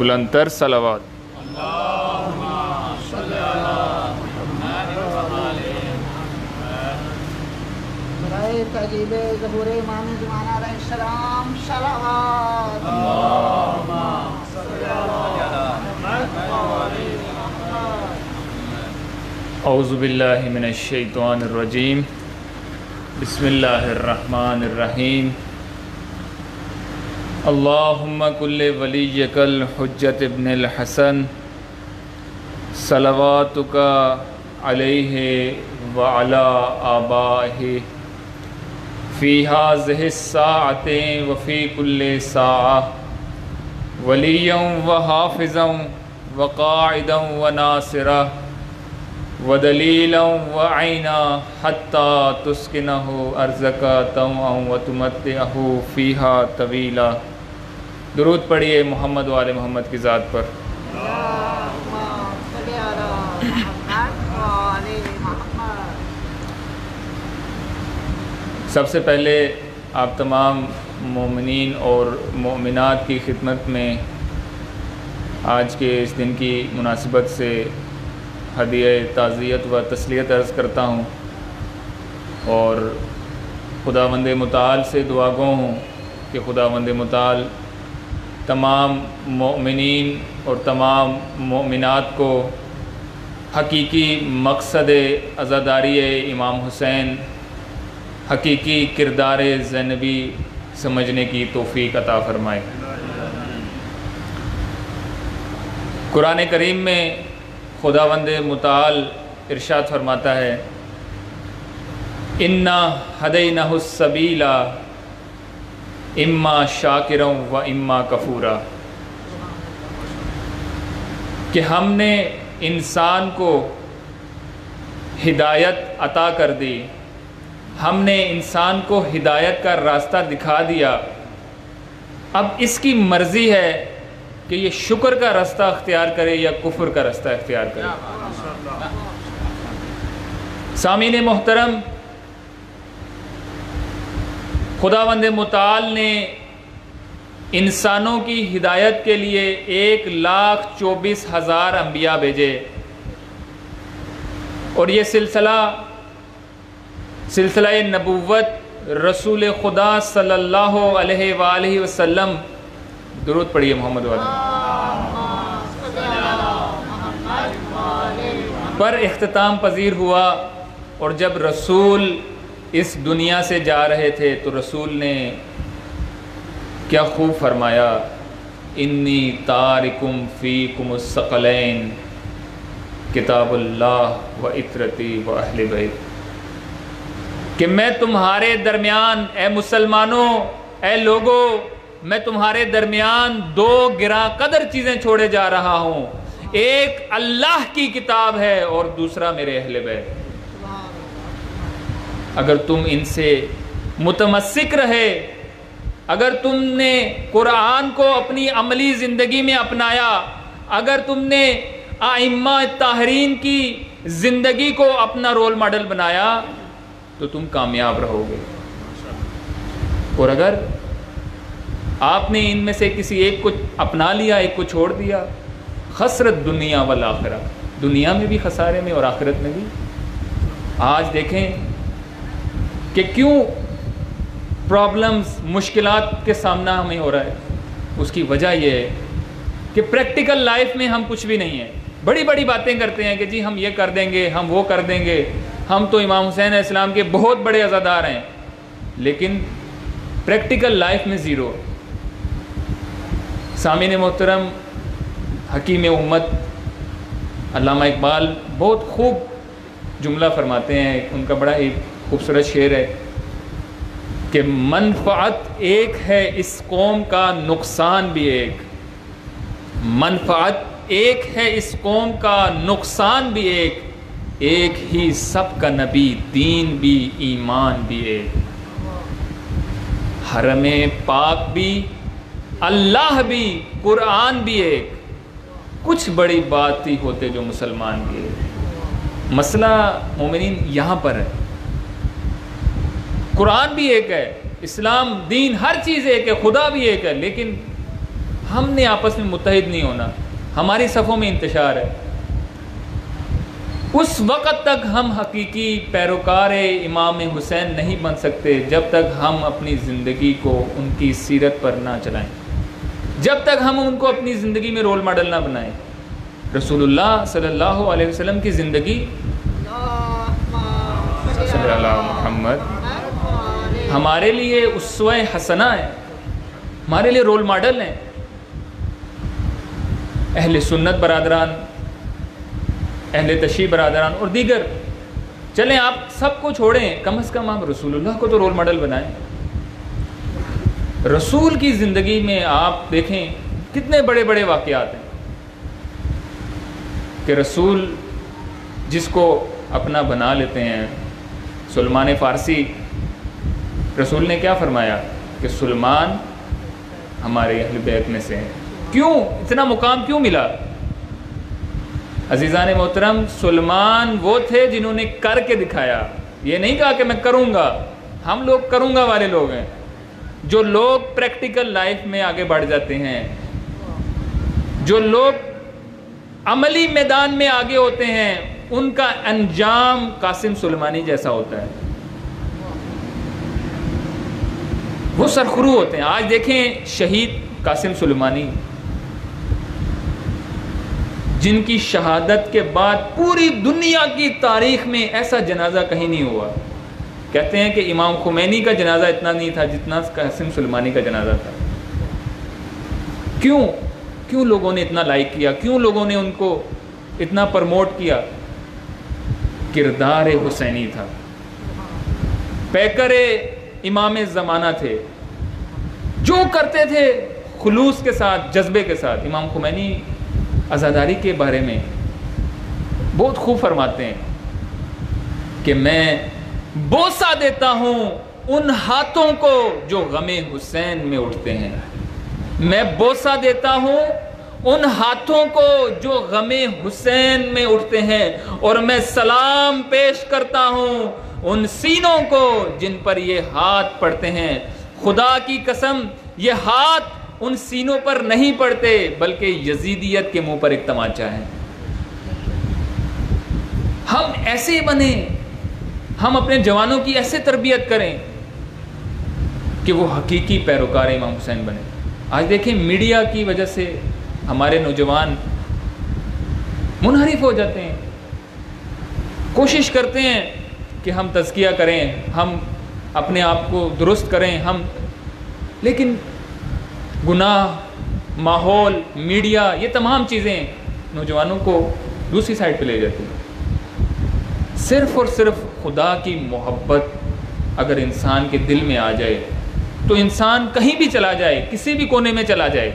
بلند تر صلوات۔ برائے تجیب ظہور امام زمان علیہ السلام صلوات۔ اعوذ باللہ من الشیطان الرجیم، بسم اللہ الرحمن الرحیم۔ اللہم کل ولیک الحجۃ ابن الحسن صلواتک علیہ وعلی آبائہ فی ہذہ الساعۃ وفی کل ساعہ ولییا وحافظا وقاعدا وناصرا ودلیلا وعینا حتی تسکنہ ارضک طوعا وتمتعہ فیہا طویلا۔ درود پڑھیے محمد و آل محمد کی ذات پر۔ سب سے پہلے آپ تمام مومنین اور مومنات کی خدمت میں آج کے اس دن کی مناسبت سے ہدیہ تعزیت و تسلیت عرض کرتا ہوں، اور خداوند متعال سے دعا گو ہوں کہ خداوند متعال تمام مومنین اور تمام مومنات کو حقیقی مقصد عزاداری امام حسین، حقیقی کردار زینبی سمجھنے کی توفیق عطا فرمائے۔ قرآن کریم میں خداوند متعال ارشاد فرماتا ہے، اِنَّا هَدَيْنَهُ السَّبِيلَ اِمَّا شَاكِرًا وَإِمَّا كَفُورًا، کہ ہم نے انسان کو ہدایت عطا کر دی، ہم نے انسان کو ہدایت کا راستہ دکھا دیا، اب اس کی مرضی ہے کہ یہ شکر کا راستہ اختیار کرے یا کفر کا راستہ اختیار کرے۔ سامعین محترم، خداوند متعال نے انسانوں کی ہدایت کے لیے 1,24,000 انبیاء بھیجے، اور یہ سلسلہ نبوت رسول خدا صلی اللہ علیہ وآلہ وسلم، درود پڑھیے محمد والے، پر اختتام پذیر ہوا۔ اور جب رسول اس دنیا سے جا رہے تھے تو رسول نے کیا خوب فرمایا، انی تارکم فیکم الثقلین کتاب اللہ و عطرتی و اہل بیت، کہ میں تمہارے درمیان، اے مسلمانوں، اے لوگوں، میں تمہارے درمیان 2 گراں قدر چیزیں چھوڑے جا رہا ہوں، ایک اللہ کی کتاب ہے اور دوسرا میرے اہل بیت۔ اگر تم ان سے متمسک رہے، اگر تم نے قرآن کو اپنی عملی زندگی میں اپنایا، اگر تم نے ائمہ طاہرین کی زندگی کو اپنا رول ماڈل بنایا تو تم کامیاب رہو گے، اور اگر آپ نے ان میں سے کسی ایک کو اپنا لیا، ایک کو چھوڑ دیا، خسرت دنیا والآخرہ، دنیا میں بھی خسارے میں اور آخرت میں بھی۔ آج دیکھیں کہ کیوں پرابلمز، مشکلات کے سامنا ہمیں ہو رہا ہے، اس کی وجہ یہ ہے کہ پریکٹیکل لائف میں ہم کچھ بھی نہیں ہیں، بڑی بڑی باتیں کرتے ہیں کہ جی ہم یہ کر دیں گے، ہم وہ کر دیں گے، ہم تو امام حسین علیہ السلام کے بہت بڑے عزادار ہیں، لیکن پریکٹیکل لائف میں زیرو۔ سامعین محترم، حکیم امت علامہ اقبال بہت خوب جملہ فرماتے ہیں، ان کا بڑا ایک خوبصورت شعر ہے کہ منفعت ایک ہے اس قوم کا نقصان بھی ایک، منفعت ایک ہے اس قوم کا نقصان بھی ایک، ایک ہی سب کا نبی، دین بھی ایمان بھی ایک، حرم پاک بھی، اللہ بھی، قرآن بھی ایک، کچھ بڑی بات ہی ہوتے جو مسلمان بھی ایک۔ مسئلہ مومنین یہاں پر ہے، قرآن بھی ایک ہے، اسلام دین ہر چیز ایک ہے، خدا بھی ایک ہے، لیکن ہم نے آپس میں متحد نہیں ہونا، ہماری صفوں میں انتشار ہے، اس وقت تک ہم حقیقی پیروکار امام حسین نہیں بن سکتے جب تک ہم اپنی زندگی کو ان کی سیرت پر نہ چلائیں، جب تک ہم ان کو اپنی زندگی میں رول ماڈل نہ بنائیں۔ رسول اللہ صلی اللہ علیہ وسلم کی زندگی صلی اللہ علیہ محمد ہمارے لیے اسوہ حسنہ ہے، ہمارے لیے رول ماڈل ہیں۔ اہل سنت برادران، اہل تشیع برادران اور دیگر، چلیں آپ سب کو چھوڑیں، کم از کم آپ رسول اللہ کو تو رول ماڈل بنائیں۔ رسول کی زندگی میں آپ دیکھیں کتنے بڑے بڑے واقعات ہیں کہ رسول جس کو اپنا بنا لیتے ہیں، سلمان فارسی، رسول نے کیا فرمایا کہ سلمان ہمارے اہل بیت میں سے ہیں۔ کیوں اتنا مقام کیوں ملا؟ عزیزان محترم، سلمان وہ تھے جنہوں نے کر کے دکھایا، یہ نہیں کہا کہ میں کروں گا، ہم لوگ کروں گا والے لوگ ہیں۔ جو لوگ پریکٹیکل لائف میں آگے بڑھ جاتے ہیں، جو لوگ عملی میدان میں آگے ہوتے ہیں، ان کا انجام قاسم سلیمانی جیسا ہوتا ہے، وہ سرخرو ہوتے ہیں۔ آج دیکھیں شہید قاسم سلیمانی، جن کی شہادت کے بعد پوری دنیا کی تاریخ میں ایسا جنازہ کہیں نہیں ہوا۔ کہتے ہیں کہ امام خمینی کا جنازہ اتنا نہیں تھا جتنا قاسم سلیمانی کا جنازہ تھا۔ کیوں لوگوں نے اتنا لائک کیا؟ کیوں لوگوں نے ان کو اتنا پرموٹ کیا؟ کردار حسینی تھا، پیکر امام زمانہ تھے، جو کرتے تھے خلوص کے ساتھ، جذبے کے ساتھ۔ امام خمینی عزاداری کے بارے میں بہت خوب فرماتے ہیں کہ میں بوسہ دیتا ہوں ان ہاتھوں کو جو غم حسین میں اٹھتے ہیں، میں بوسہ دیتا ہوں ان ہاتھوں کو جو غم حسین میں اٹھتے ہیں، اور میں سلام پیش کرتا ہوں ان سینوں کو جن پر یہ ہاتھ پڑتے ہیں۔ خدا کی قسم یہ ہاتھ ان سینوں پر نہیں پڑتے، بلکہ یزیدیت کے منہ پر ایک تماچا ہے۔ ہم ایسے بنیں، ہم اپنے جوانوں کی ایسے تربیت کریں کہ وہ حقیقی پیروکار امام حسین بنے۔ آج دیکھیں میڈیا کی وجہ سے ہمارے نوجوان منحرف ہو جاتے ہیں، کوشش کرتے ہیں کہ ہم تزکیہ کریں، ہم اپنے آپ کو درست کریں، لیکن گناہ، ماحول، میڈیا، یہ تمام چیزیں نوجوانوں کو دوسری سائڈ پہ لے جاتی ہیں۔ صرف اور صرف خدا کی محبت اگر انسان کے دل میں آ جائے تو انسان کہیں بھی چلا جائے، کسی بھی کونے میں چلا جائے،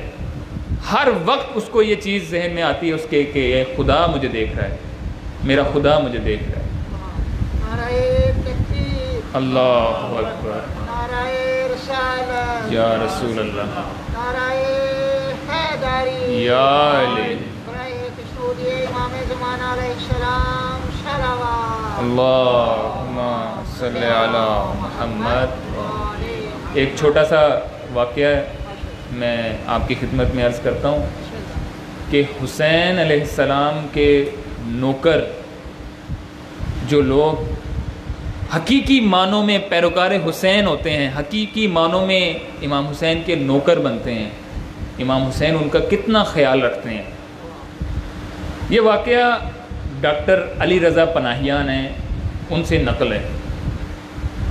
ہر وقت اس کو یہ چیز ذہن میں آتی ہے اس کے کہ اے خدا مجھے دیکھ رہا ہے، میرا خدا مجھے دیکھ رہا ہے۔ اللہ اکبر، یا رسول اللہ، یا علی، اللہم صلی علی محمد۔ ایک چھوٹا سا واقعہ میں آپ کی خدمت میں عرض کرتا ہوں کہ حسین علیہ السلام کے نوکر، جو لوگ حقیقی معنوں میں پیروکار حسین ہوتے ہیں، حقیقی معنوں میں امام حسین کے نوکر بنتے ہیں، امام حسین ان کا کتنا خیال رکھتے ہیں۔ یہ واقعہ ڈاکٹر علی رضا پناہیان ہیں، ان سے نقل ہے۔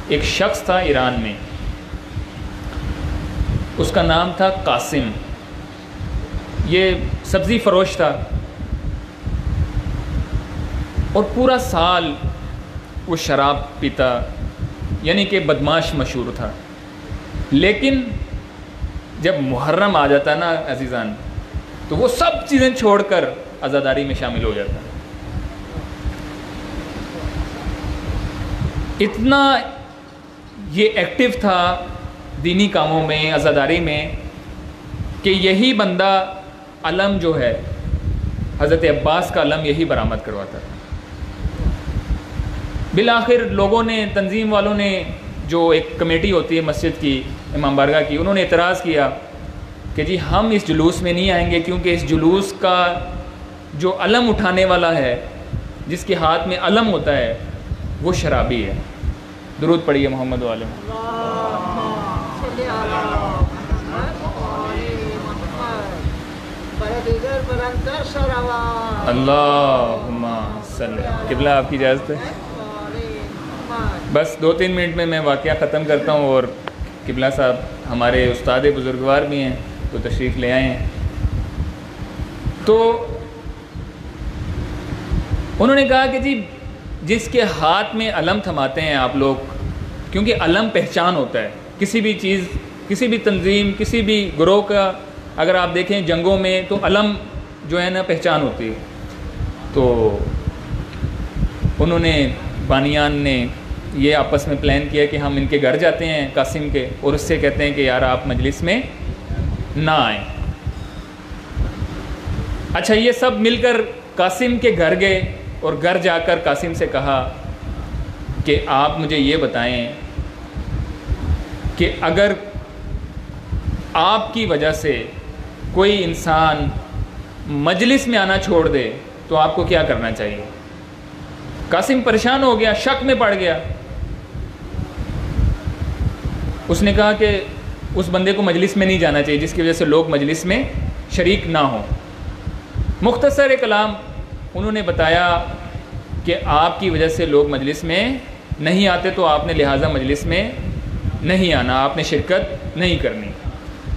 ایک شخص تھا ایران میں، اس کا نام تھا قاسم، یہ سبزی فروش تھا، اور پورا سال وہ شراب پیتا، یعنی کہ بدماش مشہور تھا۔ لیکن جب محرم آ جاتا نا عزیزان، تو وہ سب چیزیں چھوڑ کر عزاداری میں شامل ہو جاتا۔ اتنا یہ ایکٹیو تھا دینی کاموں میں، عزاداری میں، کہ یہی بندہ علم جو ہے حضرت عباس کا علم یہی برآمد کرواتا تھا۔ بالآخر لوگوں نے، تنظیم والوں نے، جو ایک کمیٹی ہوتی ہے مسجد کی، امام بارگاہ کی، انہوں نے اعتراض کیا کہ جی ہم اس جلوس میں نہیں آئیں گے کیونکہ اس جلوس کا جو علم اٹھانے والا ہے، جس کے ہاتھ میں علم ہوتا ہے، وہ شرابی ہے۔ درود پڑھیے محمد والے محمد۔ اللہم صلی۔ قبلہ آپ کی اجازت ہے؟ بس 2-3 منٹ میں واقعہ ختم کرتا ہوں، اور قبلہ صاحب ہمارے استاد بزرگوار بھی ہیں تو تشریف لے آئے ہیں۔ تو انہوں نے کہا کہ جی جس کے ہاتھ میں علم تھماتے ہیں آپ لوگ، کیونکہ علم پہچان ہوتا ہے کسی بھی چیز، کسی بھی تنظیم، کسی بھی گروہ کا، اگر آپ دیکھیں جنگوں میں تو علم جو ہے نا پہچان ہوتی ہے۔ تو انہوں نے، بانیان نے یہ آپس میں پلان کیا کہ ہم ان کے گھر جاتے ہیں قاسم کے، اور اس سے کہتے ہیں کہ یار آپ مجلس میں نہ آئیں۔ اچھا، یہ سب مل کر قاسم کے گھر گئے، اور گھر جا کر قاسم سے کہا کہ آپ مجھے یہ بتائیں کہ اگر آپ کی وجہ سے کوئی انسان مجلس میں آنا چھوڑ دے تو آپ کو کیا کرنا چاہیے؟ قاسم پریشان ہو گیا، شک میں پڑ گیا۔ اس نے کہا کہ اس بندے کو مجلس میں نہیں جانا چاہیے جس کی وجہ سے لوگ مجلس میں شریک نہ ہوں۔ مختصر کلام انہوں نے بتایا کہ آپ کی وجہ سے لوگ مجلس میں نہیں آتے، تو آپ نے لہٰذا مجلس میں نہیں آنا، آپ نے شرکت نہیں کرنی۔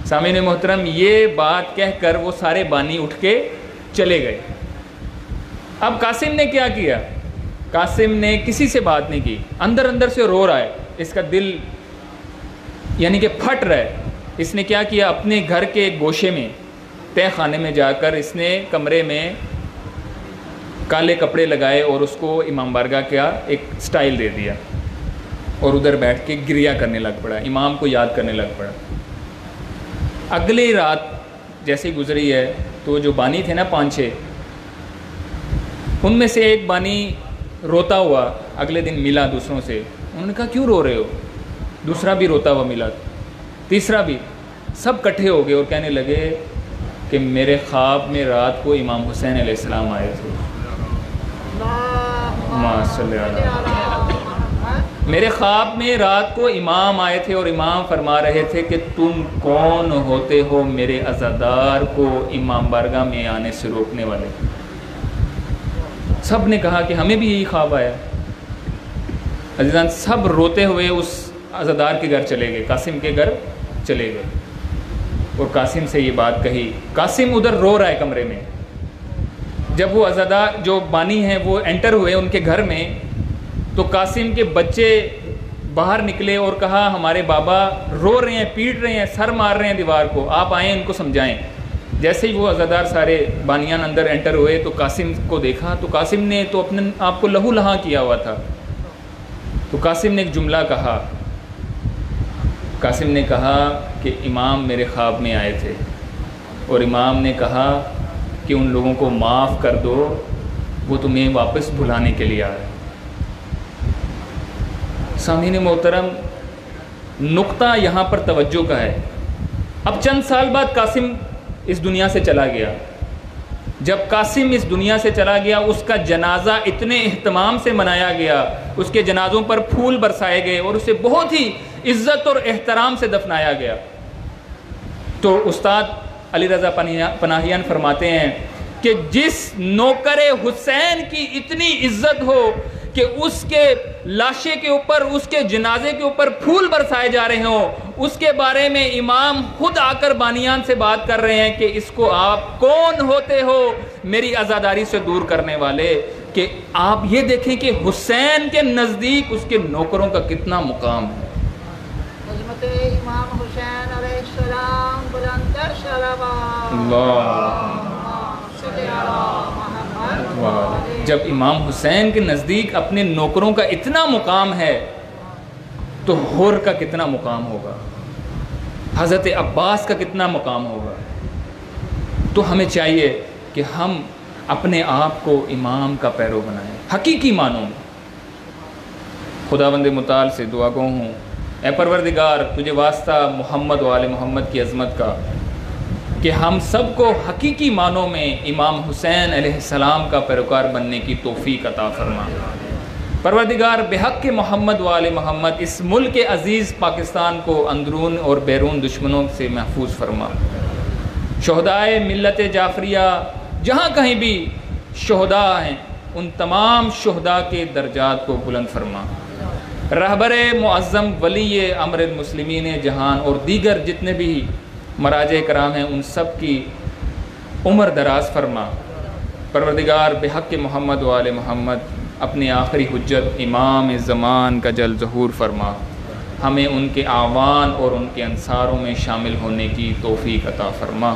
سامعین محترم، یہ بات کہہ کر وہ سارے بانی اٹھ کے چلے گئے۔ اب قاسم نے کیا کیا؟ قاسم نے کسی سے بات نہیں کی، اندر اندر سے رو رہا ہے، اس کا دل یعنی کہ پھٹ رہا ہے۔ اس نے کیا کیا؟ اپنے گھر کے ایک گوشے میں، تہ خانے میں جا کر اس نے کمرے میں کالے کپڑے لگائے اور اس کو امام بارگاہ کا ایک سٹائل دے دیا، اور ادھر بیٹھ کے گریہ کرنے لگ پڑا، امام کو یاد کرنے لگ پڑا۔ اگلی رات جیسے گزری ہے تو جو بانی تھے نا 5-6، ان میں سے ایک بانی روتا ہوا اگلے دن ملا دوسروں سے۔ انہوں نے کہا کیوں رو رہے ہو؟ دوسرا بھی روتا ہوا ملا، تیسرا بھی، سب کٹھے ہو گئے اور کہنے لگے کہ میرے خواب میں رات کو امام حسین علیہ السلام آئے تھے۔ میرے خواب میں رات کو امام آئے تھے اور امام فرما رہے تھے کہ تم کون ہوتے ہو میرے عزادار کو امام بارگاہ میں آنے سے روکنے والے۔ سب نے کہا کہ ہمیں بھی یہی خواب آیا۔ عزیزان، سب روتے ہوئے اس عزادار کے گھر چلے گئے، قاسم کے گھر چلے گئے، اور قاسم سے یہ بات کہی۔ قاسم ادھر رو رہا ہے کمرے میں۔ جب وہ عزادار جو بانی ہیں وہ انٹر ہوئے ان کے گھر میں، تو قاسم کے بچے باہر نکلے اور کہا ہمارے بابا رو رہے ہیں، پیٹ رہے ہیں، سر مار رہے ہیں دیوار کو، آپ آئیں ان کو سمجھائیں۔ جیسے ہی وہ عزادار سارے بانیان اندر انٹر ہوئے تو قاسم کو دیکھا، تو قاسم نے تو اپنے آپ کو لہو لہاں کیا ہوا تھا۔ تو قاسم نے ایک جملہ کہا، قاسم نے کہا کہ امام میرے خواب میں آئے تھے، اور امام نے کہا کہ ان لوگوں کو معاف کر دو، وہ تمہیں واپس بلانے کے لیے آ رہے ہیں۔ سامعین محترم، نقطہ یہاں پر توجہ کا ہے۔ اب چند سال بعد قاسم اس دنیا سے چلا گیا۔ جب قاسم اس دنیا سے چلا گیا، اس کا جنازہ اتنے اہتمام سے منایا گیا، اس کے جنازوں پر پھول برسائے گئے اور اسے بہت ہی عزت اور احترام سے دفنایا گیا۔ تو استاد علی رضا پناہیان فرماتے ہیں کہ جس نوکر حسین کی اتنی عزت ہو کہ اس کے لاشے کے اوپر، اس کے جنازے کے اوپر پھول برسائے جا رہے ہوں، اس کے بارے میں امام خود آ کر بانیان سے بات کر رہے ہیں کہ اس کو آپ کون ہوتے ہو میری عزاداری سے دور کرنے والے، کہ آپ یہ دیکھیں کہ حسین کے نزدیک اس کے نوکروں کا کتنا مقام ہے۔ عظمت امام حسین علیہ السلام بلندر شرابات جب امام حسین کے نزدیک اپنے نوکروں کا اتنا مقام ہے تو حر کا کتنا مقام ہوگا، حضرت عباس کا کتنا مقام ہوگا۔ تو ہمیں چاہیے کہ ہم اپنے آپ کو امام کا پیرو بنائیں حقیقی معنوں میں۔ خداوند متعال سے دعا گو ہوں، اے پروردگار تجھے واسطہ محمد و آل محمد کی عظمت کا کہ ہم سب کو حقیقی معنوں میں امام حسین علیہ السلام کا پیروکار بننے کی توفیق عطا فرما۔ پروردگار بحق محمد وآل محمد اس ملک عزیز پاکستان کو اندرون اور بیرون دشمنوں سے محفوظ فرما۔ شہدائے ملت جعفریہ جہاں کہیں بھی شہداء ہیں ان تمام شہداء کے درجات کو بلند فرما۔ رہبر معظم ولی امر المسلمین جہان اور دیگر جتنے بھی مراجع کرام ہیں ان سب کی عمر دراز فرما۔ پروردگار بحق محمد وآل محمد اپنی آخری حجت امام زمان کا جل ظہور فرما۔ ہمیں ان کے اعوان اور ان کے انصاروں میں شامل ہونے کی توفیق عطا فرما۔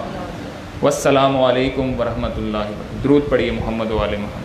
والسلام علیکم ورحمۃ اللہ وبرکاتہ۔ درود پڑھیے محمد وآل محمد۔